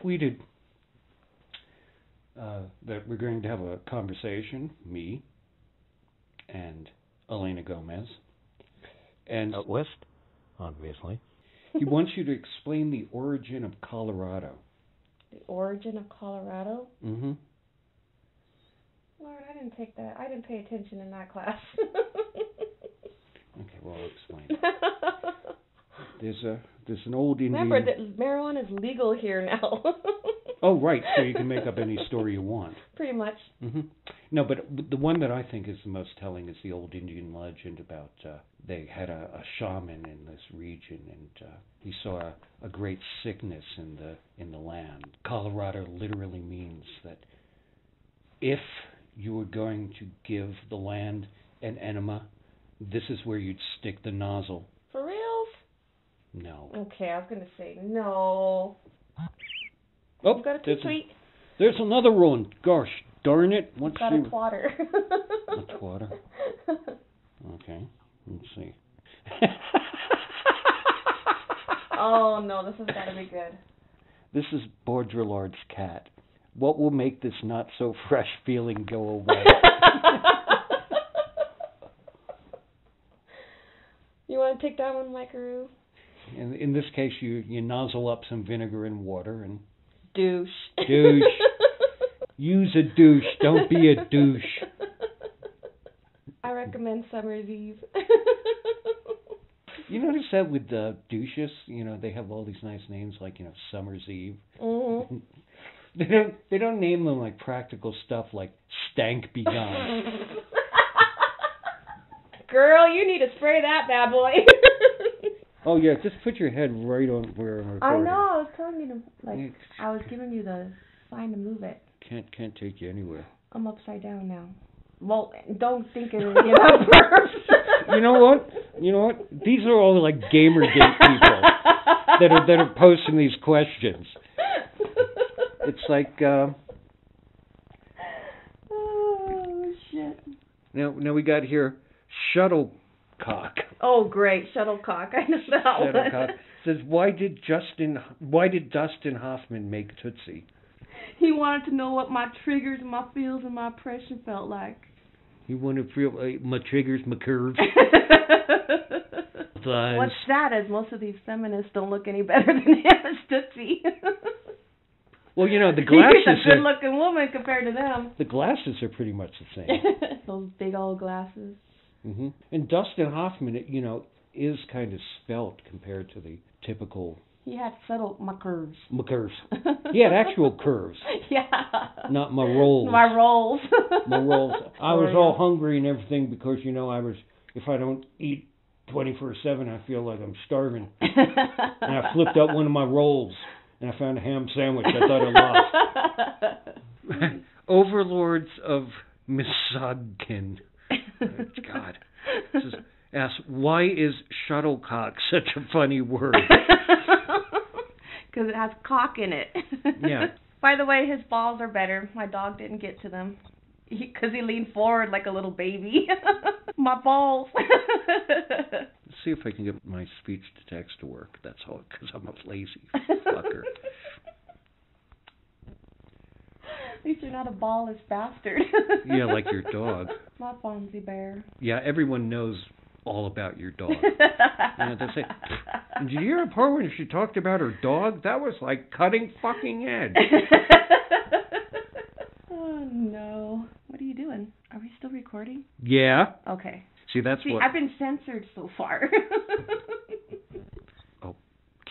tweeted that we're going to have a conversation, me and Elena Gomez. And Out west, obviously. he wants you to explain the origin of Colorado. The origin of Colorado? Mm-hmm. Lord, I didn't take that. I didn't pay attention in that class. Okay, well, I'll explain. There's an old Indian... Remember that marijuana is legal here now. Oh, right, so you can make up any story you want. Pretty much. Mm-hmm. No, but the one that I think is the most telling is the old Indian legend about they had a shaman in this region, and he saw a great sickness in the land. Colorado literally means that if you were going to give the land an enema, this is where you'd stick the nozzle. For reals? No. Okay, I was going to say no. Oh, You've got a tweet. There's another one. Gosh darn it. You've got a twatter. A twatter? Okay, let's see. Oh, no, this has got to be good. This is Baudrillard's cat. What will make this not-so-fresh feeling go away? You want to take that one, Mickaroo? In this case, you nozzle up some vinegar and water and... Douche. Douche. Use a douche. Don't be a douche. I recommend Summer's Eve. You notice that with douches, they have all these nice names like, Summer's Eve. Mm-hmm. They don't name them like practical stuff like Stank Be Gone. Girl, you need to spray that bad boy. Oh yeah, just put your head right on where I'm recording. I know, I was telling you to, I was giving you the sign to move it. Can't take you anywhere. I'm upside down now. Well, don't think of it up first. You know what? These are all like Gamergate people that are posting these questions. It's like oh shit. Now we got here Shuttlecock. Oh great, Shuttlecock. I know that one. Shuttlecock says, why did Dustin Hoffman make Tootsie? He wanted to know what my triggers, my feels, and my pressure felt like. He wanted to feel my triggers, my curves. What's sad is most of these feminists don't look any better than him as Tootsie. Well, the glasses He's a good-looking woman compared to them. The glasses are pretty much the same. Those big old glasses. Mm-hmm. And Dustin Hoffman, is kind of svelte compared to the typical... He had subtle curves. My curves. He had actual curves. Yeah. Not my rolls. My rolls. My rolls. I was all hungry and everything because, if I don't eat 24/7, I feel like I'm starving. And I flipped up one of my rolls and I found a ham sandwich I thought I lost. Overlords of Misogyn. God. Asks, why is shuttlecock such a funny word? Because it has cock in it. Yeah. By the way, his balls are better. My dog didn't get to them. Because he leaned forward like a little baby. My balls. Let's see if I can get my speech-to-text to work. That's all, because I'm a lazy fucker. At least you're not a ballless bastard. Yeah, like your dog. My Fonzie bear. Yeah, everyone knows all about your dog. They say, did you hear a part when she talked about her dog? That was like cutting fucking edge. Oh, no. What are you doing? Are we still recording? Yeah. Okay. See, I've been censored so far. Oh,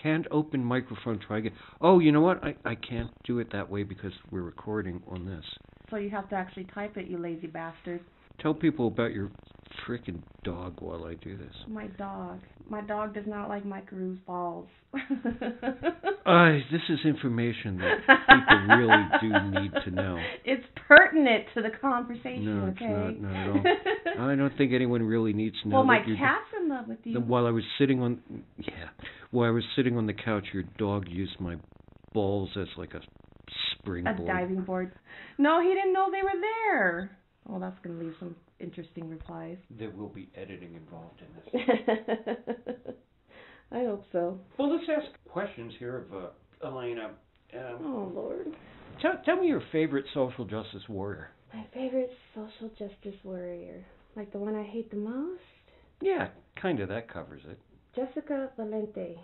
can't open microphone, try again. Oh, you know what? I can't do it that way because we're recording on this. So you have to actually type it, you lazy bastard. Tell people about your frickin' dog while I do this. My dog. My dog does not like Mickaroo's balls. This is information that people really do need to know. It's pertinent to the conversation, no, okay? It's not at all. I don't think anyone really needs to know. Well, my cat's in love with you. While I was sitting on the couch, your dog used my balls as like a springboard. A diving board. No, he didn't know they were there. Well, that's going to leave some interesting replies. There will be editing involved in this. I hope so. Well, let's ask questions here of Elena. Oh, Lord. Tell me your favorite social justice warrior. My favorite social justice warrior. Like the one I hate the most? Yeah, kind of. That covers it. Jessica Valente.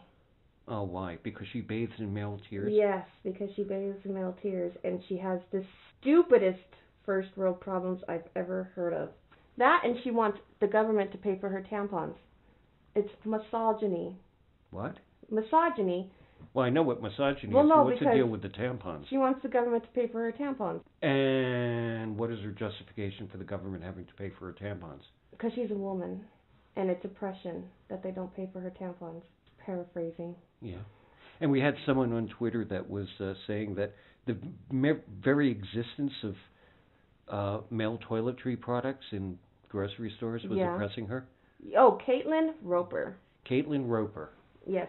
Oh, why? Because she bathes in male tears? Yes, because she bathes in male tears, and she has the stupidest first world problems I've ever heard of. That, and she wants the government to pay for her tampons. It's misogyny. What? Misogyny. Well, I know what misogyny Well, is. no, What's the because deal with the tampons? She wants the government to pay for her tampons. And what is her justification for the government having to pay for her tampons? Because she's a woman, and it's oppression that they don't pay for her tampons. Paraphrasing. Yeah. And we had someone on Twitter that was saying that the very existence of male toiletry products in grocery stores was oppressing her. Oh, Caitlin Roper. Caitlin Roper. Yes.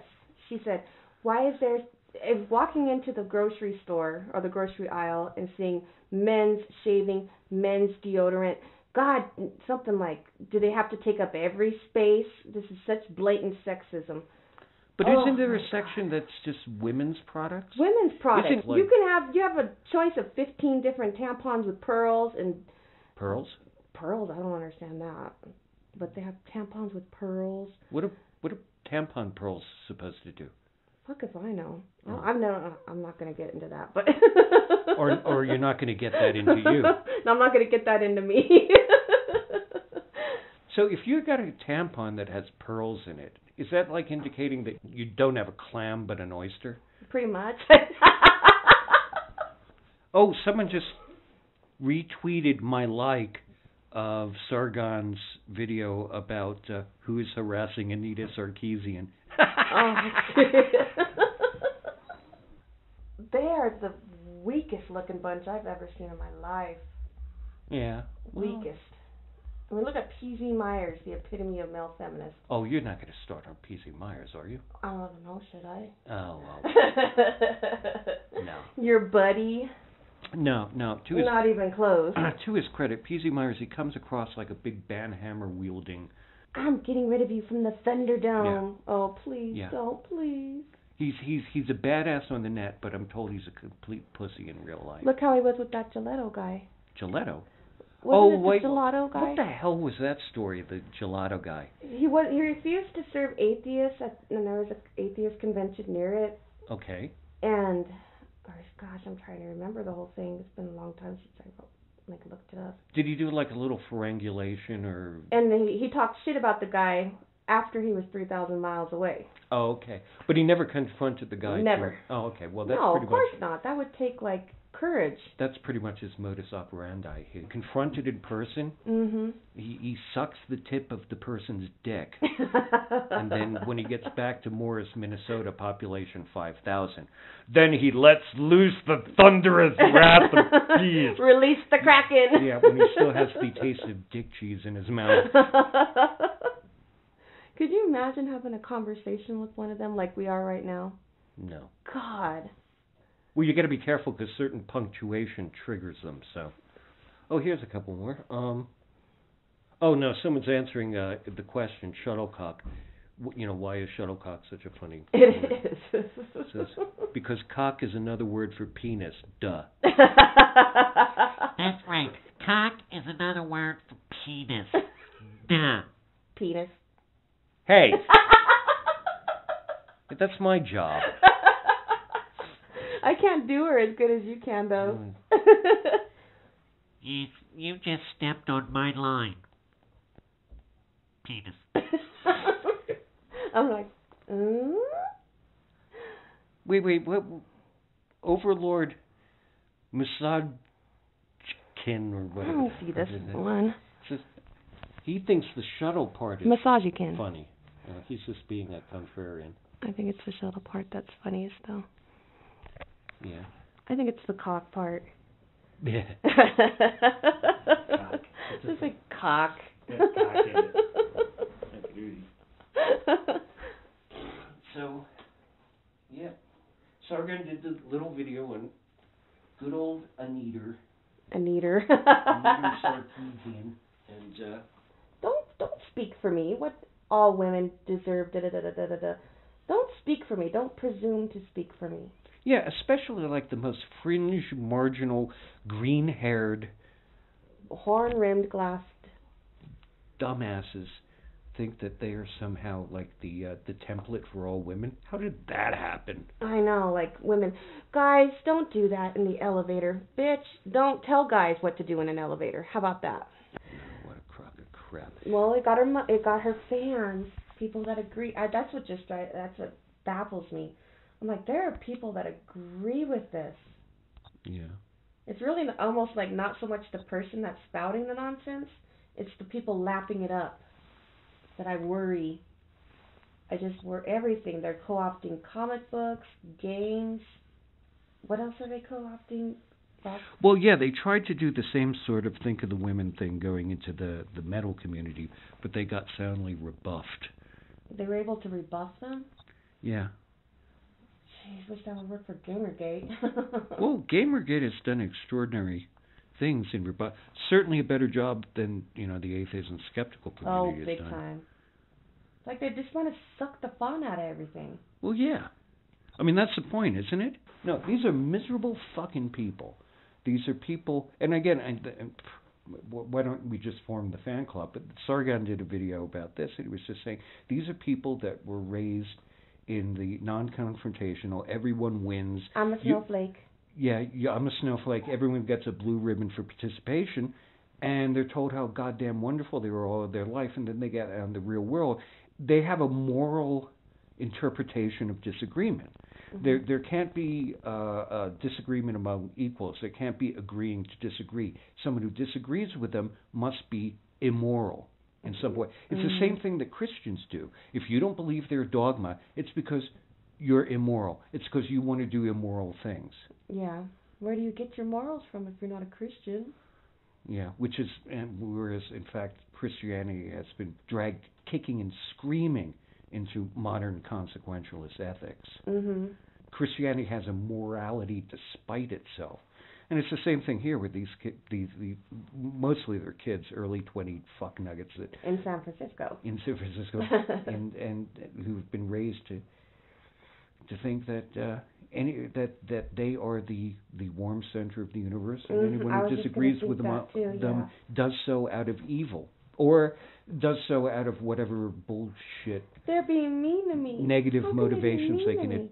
She said, why is there... If walking into the grocery store or the grocery aisle and seeing men's shaving, men's deodorant, God, something like, do they have to take up every space? This is such blatant sexism. But isn't there a section that's just women's products? Women's products. Like, you have a choice of 15 different tampons with pearls and... Pearls? Pearls? I don't understand that. But they have tampons with pearls. What are tampon pearls supposed to do? Fuck if I know. Oh. I'm not going to get into that, but... or you're not going to get that into you. No, I'm not going to get that into me. So if you got a tampon that has pearls in it, is that like indicating that you don't have a clam but an oyster? Pretty much. Oh, someone just retweeted my like of Sargon's video about who is harassing Anita Sarkeesian. Oh, they are the weakest looking bunch I've ever seen in my life. Yeah. Weakest. I mean, look at P.Z. Myers, the epitome of male feminist. Oh, you're not going to start on P.Z. Myers, are you? I don't know, should I? Oh, well. No. Your buddy? No. Not even close. To his credit, P.Z. Myers, he comes across like a big banhammer wielding. I'm getting rid of you from the Thunderdome. Yeah. Oh, please, don't, please. He's a badass on the net, but I'm told he's a complete pussy in real life. Look how he was with that Gelato guy. Gelato? Wasn't it the Gelato guy? What the hell was that story, the Gelato guy? He refused to serve atheists, and there was an atheist convention near it. Okay. And, gosh, I'm trying to remember the whole thing. It's been a long time since I looked it up. Did he do like a little pharangulation or? And he talked shit about the guy after he was 3,000 miles away. Oh, okay. But he never confronted the guy. Never. Oh, okay. Well, that's no, pretty of course much. not. That would take courage. That's pretty much his modus operandi. He confronted in person. Mm-hmm. He sucks the tip of the person's dick, and then when he gets back to Morris, Minnesota, population 5,000, then he lets loose the thunderous wrath of bees. Release the Kraken. Yeah, when he still has the taste of dick cheese in his mouth. Could you imagine having a conversation with one of them like we are right now? No. God. Well, you got to be careful because certain punctuation triggers them. So, oh, here's a couple more. Oh no, someone's answering the question. Shuttlecock. Why is shuttlecock such a funny? It is. It says because cock is another word for penis. Duh. That's right. Cock is another word for penis. Duh. Penis. Hey. That's my job. I can't do her as good as you can, though. You just stepped on my line. Penis. I'm like, Wait, what? Overlord Masajkin or whatever. I don't see this one. Says, he thinks the shuttle part is Massagikin. funny. He's just being a contrarian. I think it's the shuttle part that's funniest, though. Yeah. I think it's the cock part. Yeah. Cock. Just a cock. So, yeah. Sargon did the little video on good old Anita. Anita Sarkeesian. And, Don't speak for me. What all women deserve, da-da-da-da-da-da. Don't speak for me. Don't presume to speak for me. Yeah, especially like the most fringe, marginal, green-haired horn-rimmed glass dumbasses think that they are somehow like the template for all women. How did that happen? I know, like women. Guys, don't do that in the elevator. Bitch, don't tell guys what to do in an elevator. How about that? Oh, what a crock of crap. Well, it got her fans. People that agree. That's what baffles me. I'm like, there are people that agree with this. Yeah. It's really almost like not so much the person that's spouting the nonsense, it's the people lapping it up that I worry. I just worry everything. They're co-opting comic books, games. What else are they co-opting? Well, yeah, they tried to do the same sort of think of the women thing going into the metal community, but they got soundly rebuffed. They were able to rebuff them? Yeah. Jeez, wish that would work for Gamergate. Well, Gamergate has done extraordinary things in rebuff. Certainly a better job than, the atheist and skeptical community has done. Oh, big time. Like they just want to suck the fun out of everything. Well, yeah. I mean, that's the point, isn't it? No, these are miserable fucking people. These are people, and again, why don't we just form the fan club? But Sargon did a video about this, and he was just saying, these are people that were raised in the non-confrontational, everyone wins. I'm a snowflake. Yeah, I'm a snowflake. Everyone gets a blue ribbon for participation, and they're told how goddamn wonderful they were all of their life, and then they get out in the real world. They have a moral interpretation of disagreement. Mm-hmm. There can't be a disagreement among equals. There can't be agreeing to disagree. Someone who disagrees with them must be immoral in some way. It's the same thing that Christians do. If you don't believe their dogma, it's because you're immoral. It's because you want to do immoral things. Yeah. Where do you get your morals from if you're not a Christian? Yeah, whereas in fact Christianity has been dragged kicking and screaming into modern consequentialist ethics. Mm-hmm. Christianity has a morality despite itself. And it's the same thing here with these mostly they're kids, early 20 fuck nuggets that in San Francisco. and who've been raised to think that that they are the warm center of the universe, and anyone who disagrees with them does so out of evil, or does so out of whatever bullshit. They're being mean to me. Negative motivations they can.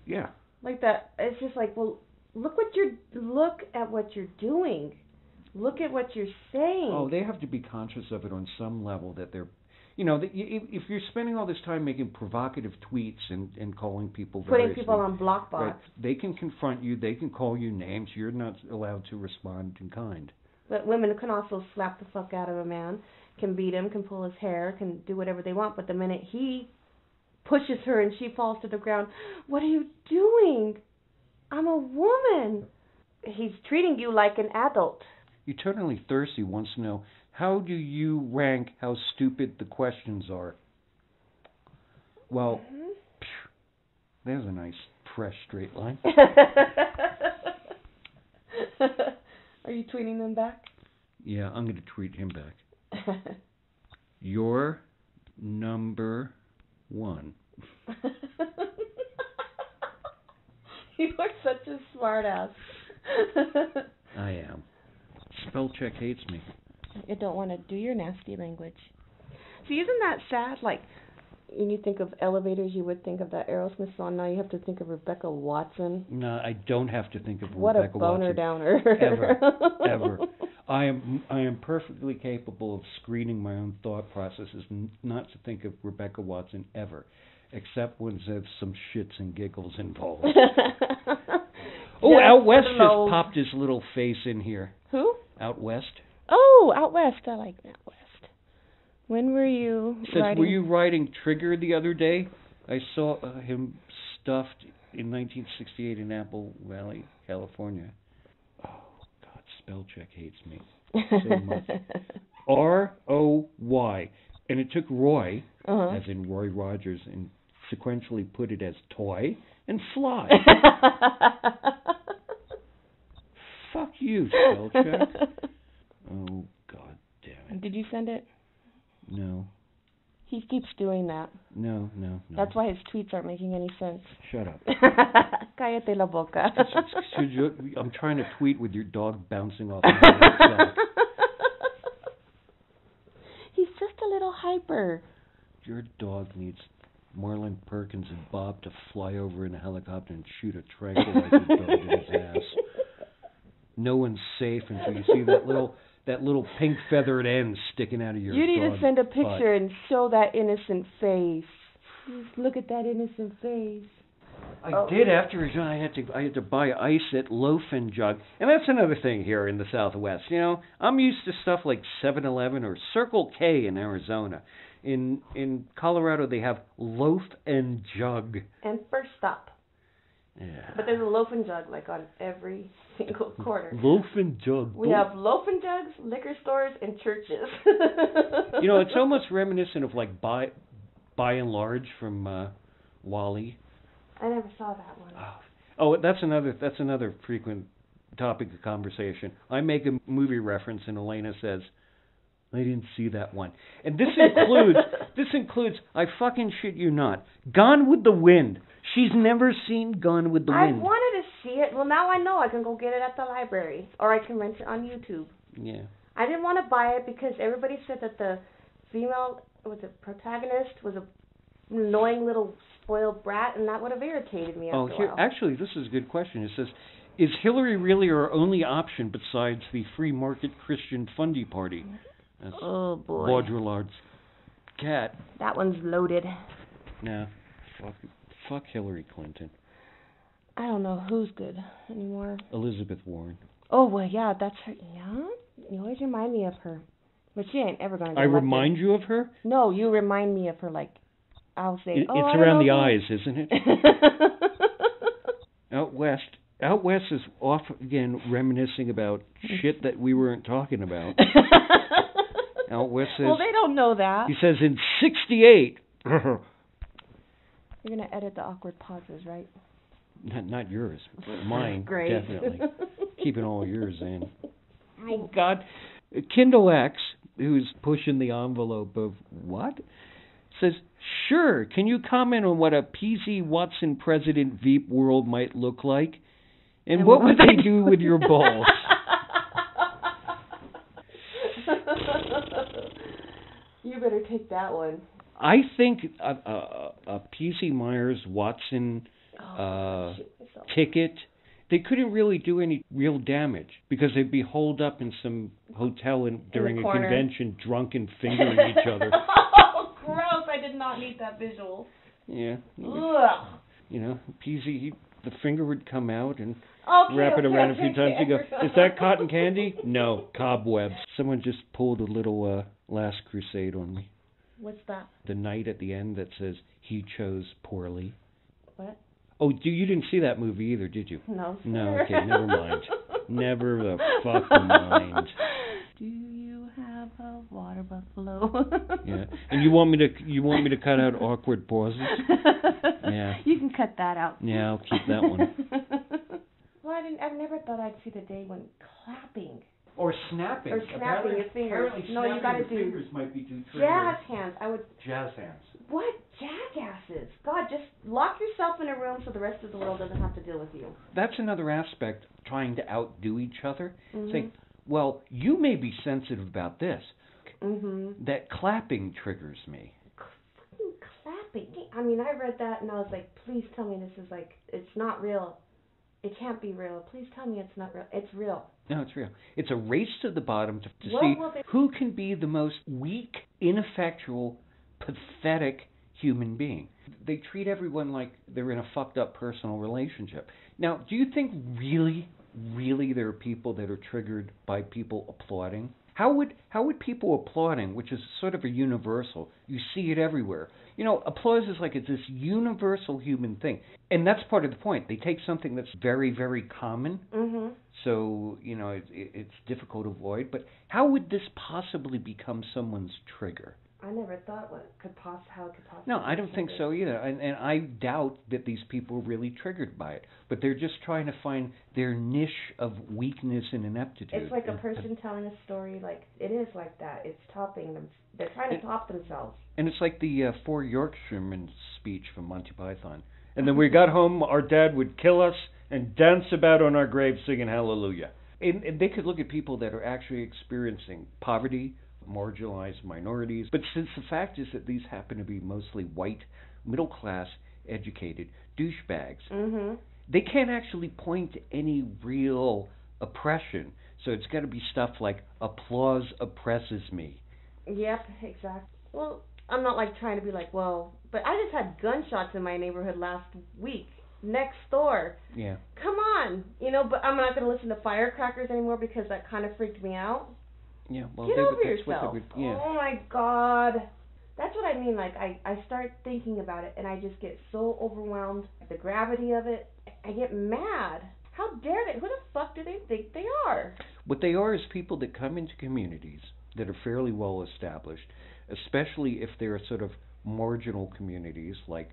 Yeah. Like that. It's just like, well, look at what you're doing. Look at what you're saying. Oh, they have to be conscious of it on some level that they're. If you're spending all this time making provocative tweets and calling people putting people on block bots, right, they can confront you, they can call you names. You're not allowed to respond in kind. But women can also slap the fuck out of a man, can beat him, can pull his hair, can do whatever they want. But the minute he pushes her and she falls to the ground, what are you doing? I'm a woman. He's treating you like an adult. Eternally Thirsty wants to know, how do you rank how stupid the questions are? Well, there's a nice, fresh, straight line. Are you tweeting them back? Yeah, I'm going to tweet him back. You're number one. You are such a smart ass. I am. Spell check hates me. I don't want to do your nasty language. See, isn't that sad? Like, when you think of elevators, you would think of that Aerosmith song. Now you have to think of Rebecca Watson. No, I don't have to think of what Rebecca Watson. What a boner downer. Ever. I am perfectly capable of screening my own thought processes not to think of Rebecca Watson ever, except when there's some shits and giggles involved. Out West just popped his little face in here. Who? Out West. Oh, Out West. I like Out West. When were you writing? Were you writing Trigger the other day? I saw him stuffed in 1968 in Apple Valley, California. Oh, God, spell check hates me so much. R-O-Y. And it took Roy, as in Roy Rogers, and sequentially put it as toy and fly. Fuck you, spell check. Oh, God damn it. Did you send it? No. He keeps doing that. No. That's why his tweets aren't making any sense. Shut up. Cállate la boca. I'm trying to tweet with your dog bouncing off my head. He's just a little hyper. Your dog needs Marlon Perkins and Bob to fly over in a helicopter and shoot a tranquilizer dart in his ass. No one's safe until you see that little pink feathered end sticking out of your You need to send a picture butt. and show that innocent face. Just look at that innocent face. I did after I had to buy ice at Loaf and Jug, and that's another thing here in the Southwest. You know, I'm used to stuff like 7-Eleven or Circle K in Arizona. In Colorado, they have Loaf and Jug. And First Stop. Yeah. But there's a Loaf and Jug like on every single corner. Loaf and Jug. We have Loaf and Jugs, liquor stores, and churches. You know, it's almost reminiscent of like By and Large from Wall-E. I never saw that one. Oh, that's another frequent topic of conversation. I make a movie reference and Elena says, I didn't see that one. And this includes, I fucking shit you not, Gone with the Wind. She's never seen Gone with the Wind. I wanted to see it. Well, now I know I can go get it at the library. Or I can rent it on YouTube. Yeah. I didn't want to buy it because everybody said that the female, protagonist was a annoying little spoiled brat, and that would have irritated me after a while. Actually, this is a good question. It says, is Hillary really our only option besides the free market Christian Fundy Party? That's oh, boy. Baudrillard's cat. That one's loaded. Nah, fuck Hillary Clinton. I don't know who's good anymore. Elizabeth Warren. Oh, well, yeah, that's her. Yeah? You always remind me of her. But she ain't ever going to get I elected. remind you of her? No, you remind me of her, like, I'll say, It's I around don't the know eyes, isn't it? Out west is off again reminiscing about shit that we weren't talking about. Out west says... Well, they don't know that. He says in 68... You're going to edit the awkward pauses, right? Not yours. Mine, Great. definitely. Keeping all yours in. Oh, God. Kindle X, who's pushing the envelope of what? Says, sure, can you comment on what a P.Z. Watson President Veep world might look like? And what would they do with your balls? You better take that one. I think a P.C. Myers Watson ticket, they couldn't really do any real damage because they'd be holed up in some hotel during a convention, drunk and fingering each other. Oh, gross! I did not need that visual. Yeah. Ugh. You know, P.Z. The finger would come out and Okay, wrap it around a few times. You go, is that cotton candy? No, cobwebs. Someone just pulled a little Last Crusade on me. What's that? The knight at the end that says, he chose poorly. What? Oh, you didn't see that movie either, did you? No. No, okay, never mind. Never the fucking mind. Do you have a water buffalo? Yeah. And you want me to cut out awkward pauses? Yeah. You can cut that out. Yeah, I'll keep that one. Well, I never thought I'd see the day when clapping. Or snapping. Or snapping your fingers. No, you gotta do. Fingers might be too jazz hands. Jazz hands. What jackasses? God, just lock yourself in a room so the rest of the world doesn't have to deal with you. That's another aspect, trying to outdo each other. Mm-hmm. Saying, well, you may be sensitive about this. Mm-hmm. That clapping triggers me. Fucking clapping. I mean, I read that and I was like, please tell me this is like, it's not real. It can't be real. Please tell me it's not real. It's real. No, it's real. It's a race to the bottom to see who can be the most weak, ineffectual, pathetic human being. They treat everyone like they're in a fucked up personal relationship. Now, do you think really there are people that are triggered by people applauding? How would people applauding, which is sort of a universal, you see it everywhere. You know, applause is like it's this universal human thing. And that's part of the point. They take something that's very, very common, so, you know, it's difficult to avoid. But how would this possibly become someone's trigger? I never thought how it could possibly. No, I don't think trigger. so either. And I doubt that these people are really triggered by it. But they're just trying to find their niche of weakness and ineptitude. It's like a person telling a story. Like it is like that. It's topping them. They're trying to top themselves. And it's like the Four Yorkshiremen speech from Monty Python. And then we got home, our dad would kill us and dance about on our grave singing hallelujah. And they could look at people that are actually experiencing poverty, marginalized minorities. But since the fact is that these happen to be mostly white, middle-class, educated douchebags, they can't actually point to any real oppression. So it's got to be stuff like applause oppresses me. Yep, exactly. Well, I'm not like trying to be like, well, but I just had gunshots in my neighborhood last week, next door. Yeah. Come on, but I'm not going to listen to firecrackers anymore because that kind of freaked me out. Yeah. Well, Get over yourself. Yeah. Oh my God. That's what I mean. Like I start thinking about it and I just get so overwhelmed. The gravity of it. I get mad. How dare they? Who the fuck do they think they are? What they are is people that come into communities that are fairly well established, especially if they're sort of marginal communities like,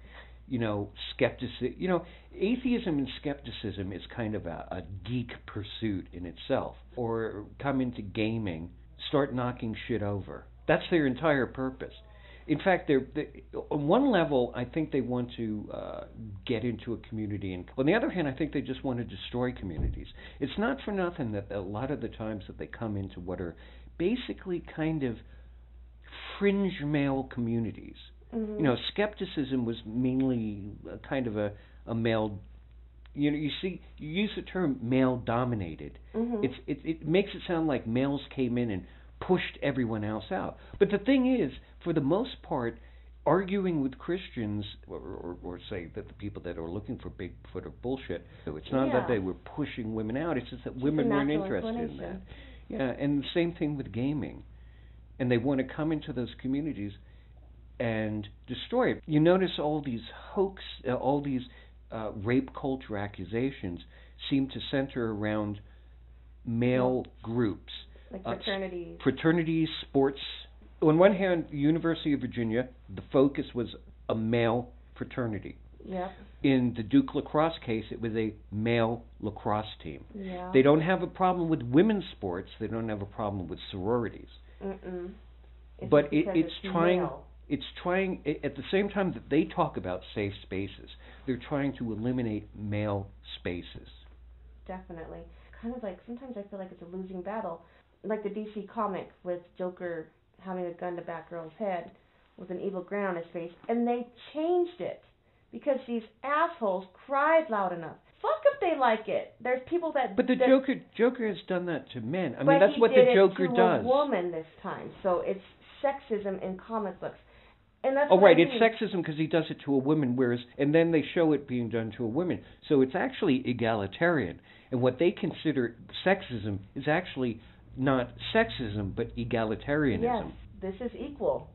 skepticism. Atheism and skepticism is kind of a geek pursuit in itself. Or come into gaming, start knocking shit over. That's their entire purpose. In fact, on one level, I think they want to get into a community, and on the other hand, I think they just want to destroy communities. It's not for nothing that a lot of the times that they come into what are basically kind of fringe male communities. Skepticism was mainly kind of a male. You use the term male-dominated. It makes it sound like males came in and pushed everyone else out. But the thing is, for the most part, arguing with Christians, or say that the people that are looking for Bigfoot or bullshit, so it's not that they were pushing women out, it's just that women weren't interested in that. Yeah, and the same thing with gaming. And they want to come into those communities and destroy it. You notice all these all these rape culture accusations seem to center around male groups. Like fraternities. Fraternities, sports. On one hand, the University of Virginia, the focus was a male fraternity. Yeah. In the Duke lacrosse case, it was a male lacrosse team. Yeah. They don't have a problem with women's sports. They don't have a problem with sororities. But it's trying. Male. It's trying, at the same time that they talk about safe spaces, they're trying to eliminate male spaces. Definitely. Kind of like, sometimes I feel like it's a losing battle. Like the DC comic with Joker having a gun to Batgirl's head with an evil grin on his face, and they changed it because these assholes cried loud enough. Fuck if they like it. There's people that... But Joker has done that to men. I mean, that's what the Joker does. But he did it to a woman this time, so it's sexism in comic books. And that's It's sexism because he does it to a woman, and then they show it being done to a woman. So it's actually egalitarian. And what they consider sexism is actually not sexism, but egalitarianism. Yes, this is equal.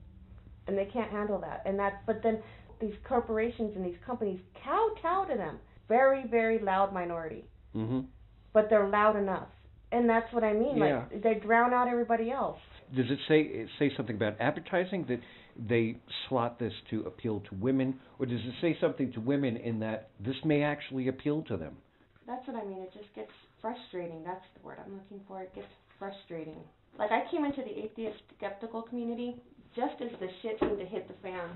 And they can't handle that. But then these corporations and these companies kowtow to them. Very, very loud minority. But they're loud enough. And that's what I mean. Yeah. Like, they drown out everybody else. Does it say something about advertising, that they slot this to appeal to women, or does it say something to women in that this may actually appeal to them? That's what I mean. It just gets frustrating. That's the word I'm looking for. It gets frustrating. Like, I came into the atheist skeptical community just as the shit seemed to hit the fan.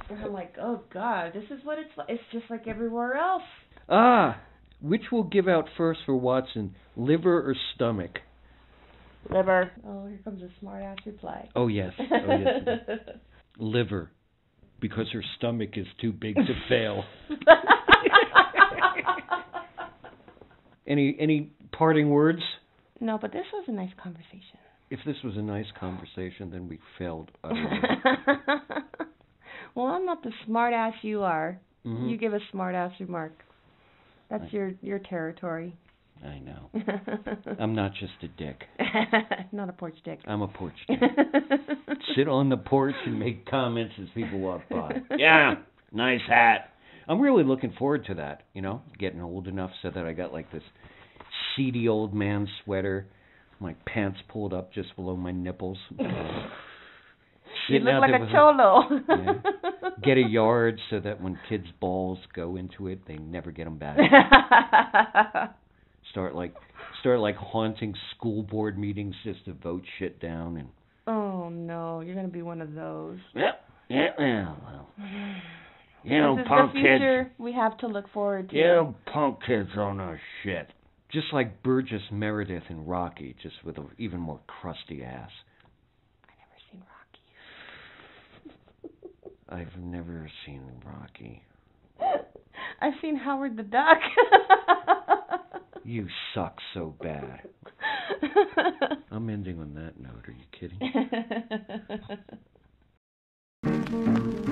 And I'm like, oh God, this is what it's like. It's just like everywhere else. Which will give out first for Watson, liver or stomach? Liver. Oh, here comes a smart-ass reply. Oh, yes. Liver, because her stomach is too big to fail. Any parting words? No, but this was a nice conversation. If this was a nice conversation, then we failed utterly. Well, I'm not the smart-ass you are. You give a smart-ass remark. That's your territory. I know. I'm not just a dick. Not a porch dick. I'm a porch dick. Sit on the porch and make comments as people walk by. Yeah, nice hat. I'm really looking forward to that, getting old enough so that I got like this seedy old man sweater my pants pulled up just below my nipples. You look like a cholo. Yeah. Get a yard so that when kids' balls go into it, they never get them back. Start like haunting school board meetings just to vote shit down and. Oh no, you're gonna be one of those. Yeah, well. You This is punk the future kids. we have to look forward to. You punk kids don't know shit. Just like Burgess Meredith in Rocky, just with an even more crusty ass. I've never seen Rocky. I've seen Howard the Duck. You suck so bad. I'm ending on that note. Are you kidding?